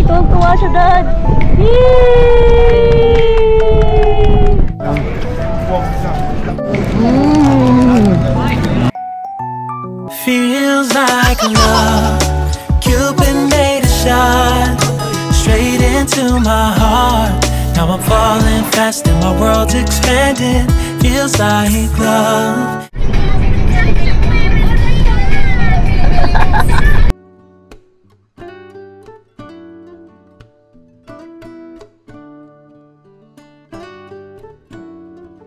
Tuwang-tuwa siya, Dad! Feels like love. Cupid made a shot straight into my heart. Now I'm falling fast and my world's expanding. Feels like love.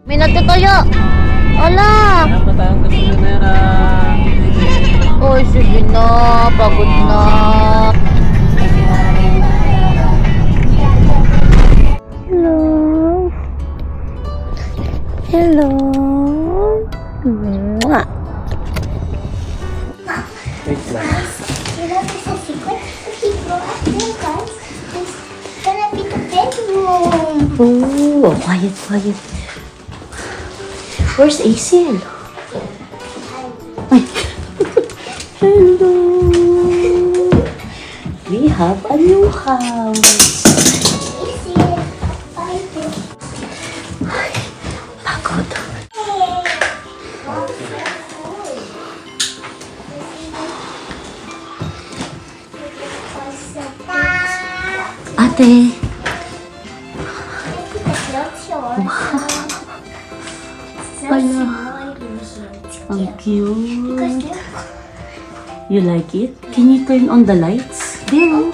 May nagtutuyo! Wala! Wala pa tayong gasolinera. Oy, sige na. Pagod na. Hello. Hello. Mwah. Wait lang. You know, this is a secret. If you go upstairs, guys, it's gonna be the bedroom. Oh, quiet, quiet. Where's ACL? Hello. We have a new house. ACL, fighting. Ay, pagod. Ate. Hala. Ang cute. You like it? Can you turn on the lights? There.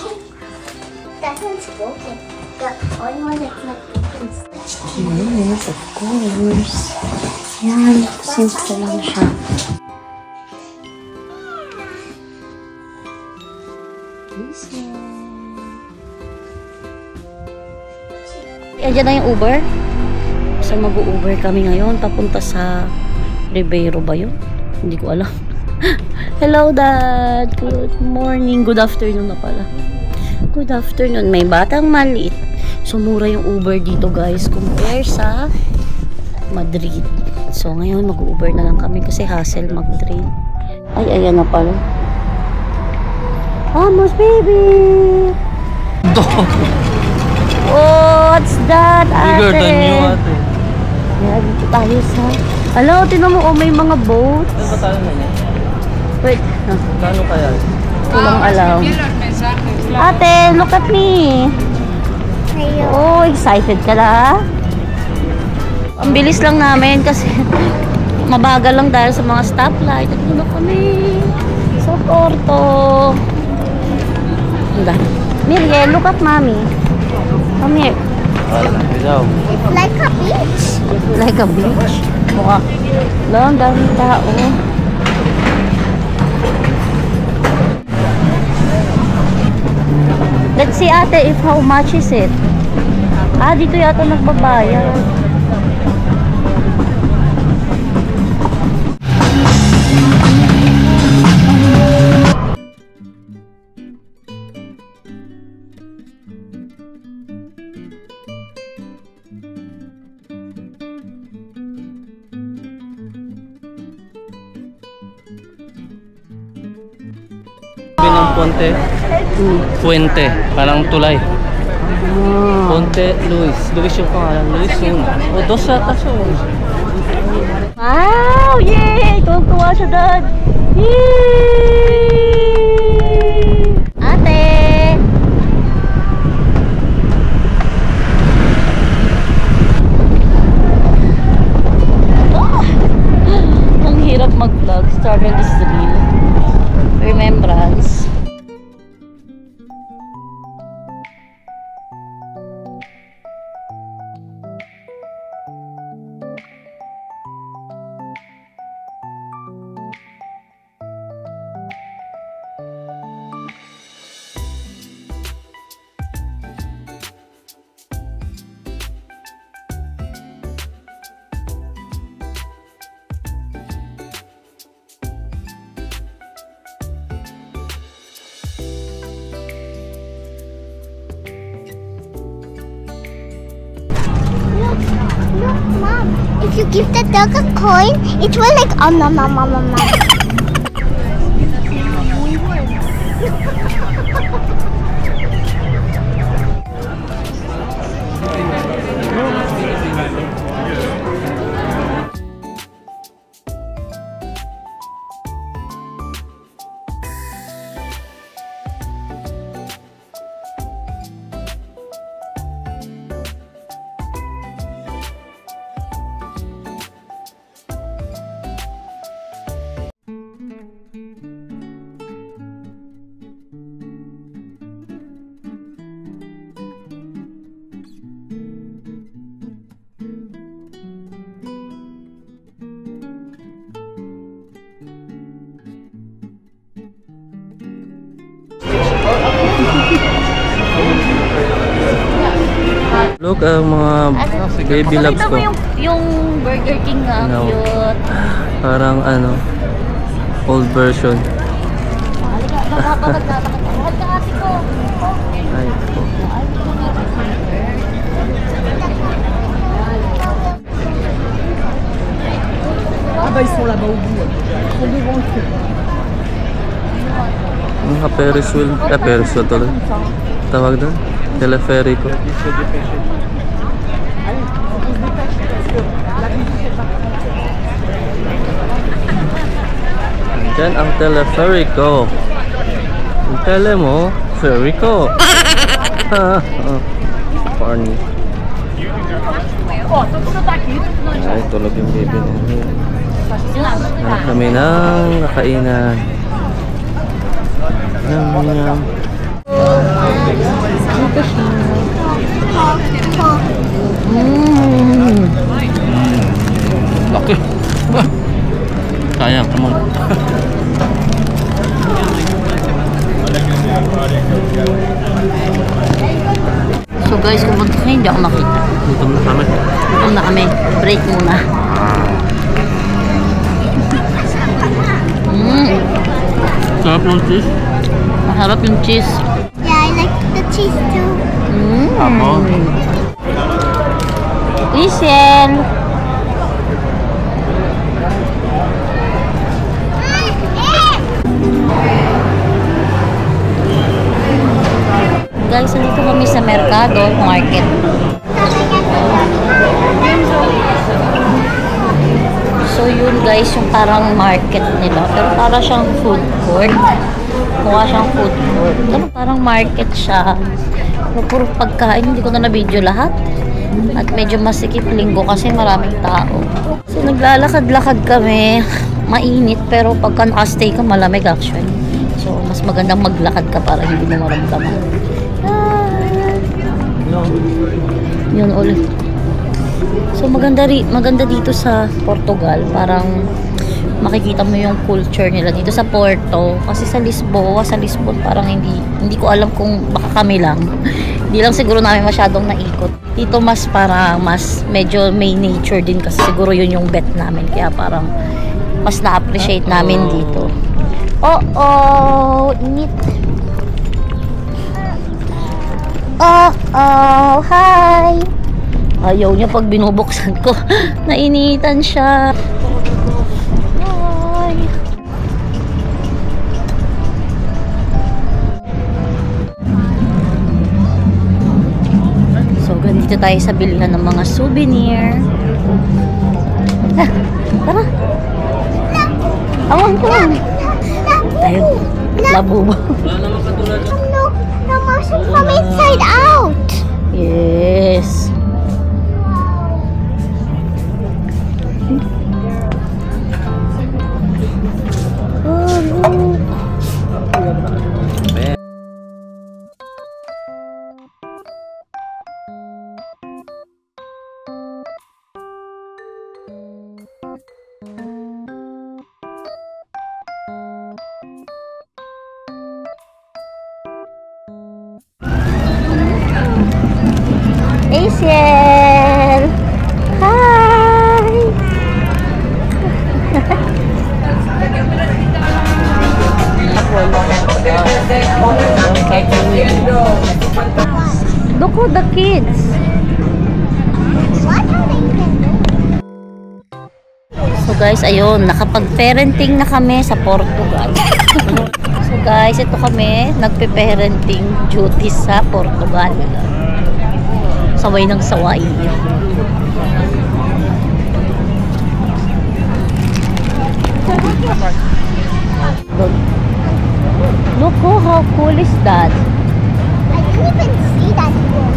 That one's broken. The only one that's not broken is Yes, of course. Yan, simple lang siya. Ayan na yung Uber. So mag-Uber kami ngayon papunta sa Ribeiro ba yun? Hindi ko alam. Hello, Dad! Good morning. Good afternoon na pala. Good afternoon. May batang maliit. So mura yung Uber dito, guys, compare sa Madrid. So ngayon mag-Uber na lang kami kasi hassle mag-train. Ay, ayan na pala. Vamos, baby! Oh, what's that, ate? Bigger than you, ate. Ayan, dito tayo sa... Hello, tinan mo, oh, may mga boats. Ano ba tayo na niya? Wait. Kano kaya? Walang alam. Ate, look at me. Oh, excited ka na? Ang bilis lang namin kasi mabagal lang dahil sa mga stoplight. At dito kami sa Porto. Miriel, look at mommy. Come here. Wala, ikaw. It's like a beach. Like a beach. Mukha. Lang, daming tao. Let's see, ate, if how much is it? Ah, dito yata nagbabayad. Ng Ponte. Puente. Parang tulay. Ponte Luis. Luis yung pangalan. Luis yung... O, dos yata siya. Wow! Yay! Tuwang-tuwa siya, Dad! Yay! Ate! Oh! Ang hirap mag-vlog. Struggle is real. Remembrance. Look, Mom. If you give the dog a coin, it will like nom nom nom nom nom. Look, ang mga baby loves Pakita ko. mo yung Burger King na No. cute. Parang ano, old version. Halika ate ko. Ay, mga Ferris wheel. Ferris wheel tuloy. Tawag doon. Teleferico. Diyan ang teleferico. Ang tele mo, ferico. Funny. Ay, tulog yung baby namin. Hanap kami ng kakainan. Yum. Laki. Sayang, come on. So guys, kung kayo, hindi ako makita. Gutom na kami. Gutom na kami. Break muna. Sarap ng cheese. Masarap yung cheese. Yeah, I like the cheese too. Ako. Isel. Guys, nandito kami sa Mercado Market. So yun guys, yung parang market nila. Pero para siyang food court. Mukha siyang food court. Pero parang market siya. Pero puro pagkain, hindi ko na na-video lahat. At medyo masikip linggo kasi maraming tao. So naglalakad-lakad kami. Mainit pero pagka nakastay ka malamig actually. So mas magandang maglakad ka para hindi mo maramdaman. Yun ulit. So maganda dito sa Portugal, parang makikita mo yung culture nila dito sa Porto. Kasi sa Lisbon parang hindi ko alam kung baka kami lang. Hindi lang siguro namin masyadong naikot. Dito mas medyo may nature din kasi siguro yun yung bet namin. Kaya parang mas na-appreciate namin dito. Init. Hi! Ayaw niya pag binubuksan ko. Nainitan siya. Hi! So, ganito tayo sa bilihan ng mga souvenir. Tara! Awang ko lang! Tayo, labo mo. No, mushroom from inside out. Yes. Oh, look. Asiel! Hi! Look at the kids! What are they doing? So guys, ayun, nakapag-parenting na kami sa Portugal. So guys, ito kami, nagpe-parenting duties sa Portugal. Saway ng saway. Look, oh, how cool is that? I didn't even see that book.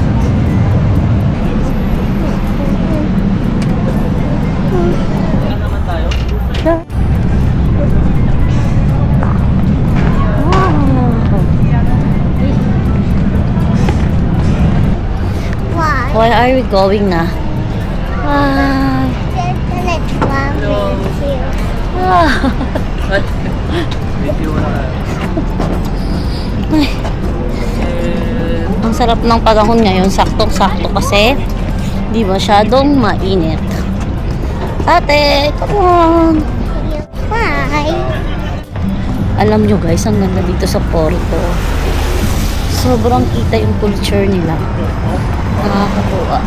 Why? Where are we going na? Ah, There's a little one here. Ang sarap ng panahon ngayon, saktong-sakto kasi di masyadong mainit. Ate, come on! Hi. Alam nyo guys, ang ganda dito sa Porto. Sobrang kita yung culture nila. Nakakatuwa.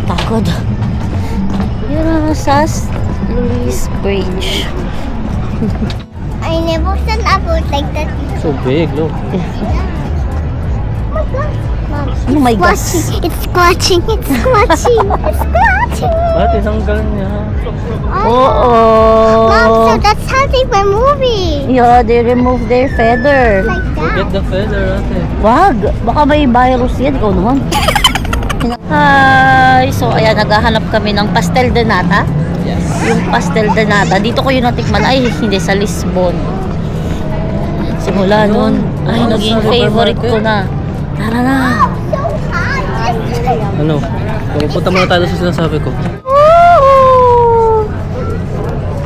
Pagod. Yun ang Sas Luis Bridge. I never thought I would like that. So big, look. Oh my gosh. It's squatching. It's squatching. It's squatching. Ba't isanggal niya? Oo. Mom, so that's how they were moving. Yeah, they remove their feather. Like Get that. the feather, ate. Wag, baka may virus yan. Ikaw naman. Hi! So, ayan, naghahanap kami ng pastel de nata. Yes. Yung pastel de nata. Dito ko yung natikman. Ay, hindi, sa Lisbon. Simula nun, ay, Sa naging River favorite ko Market. na. Tara na. So hot. Ano? Pupunta muna tayo sa sinasabi ko.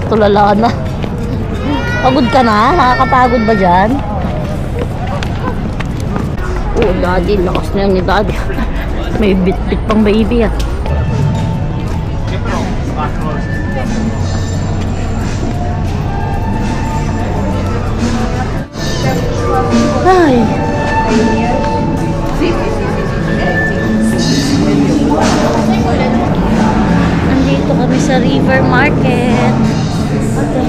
Tulala ka na. Pagod ka na? Nakakapagod ba dyan? Oh, daddy. Lakas na yan ni daddy. May bit-bit pang baby ah. Ay. Nandito kami sa River Market. Okay.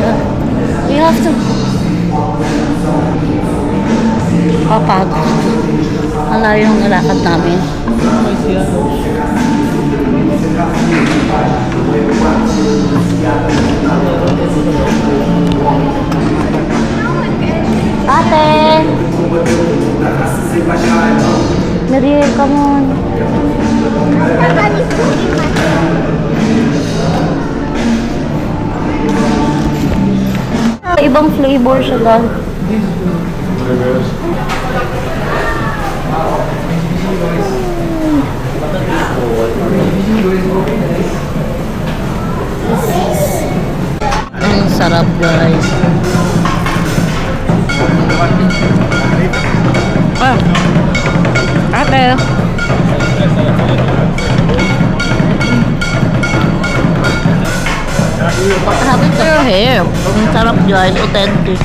Yeah. We have to. Kapagod. Ang layo ng nalakad namin. Ate! Mariel, come on. Ibang flavor siya lang. Ang sarap guys. Ah, ate. What happened to your hair? Ang sarap guys, authentic.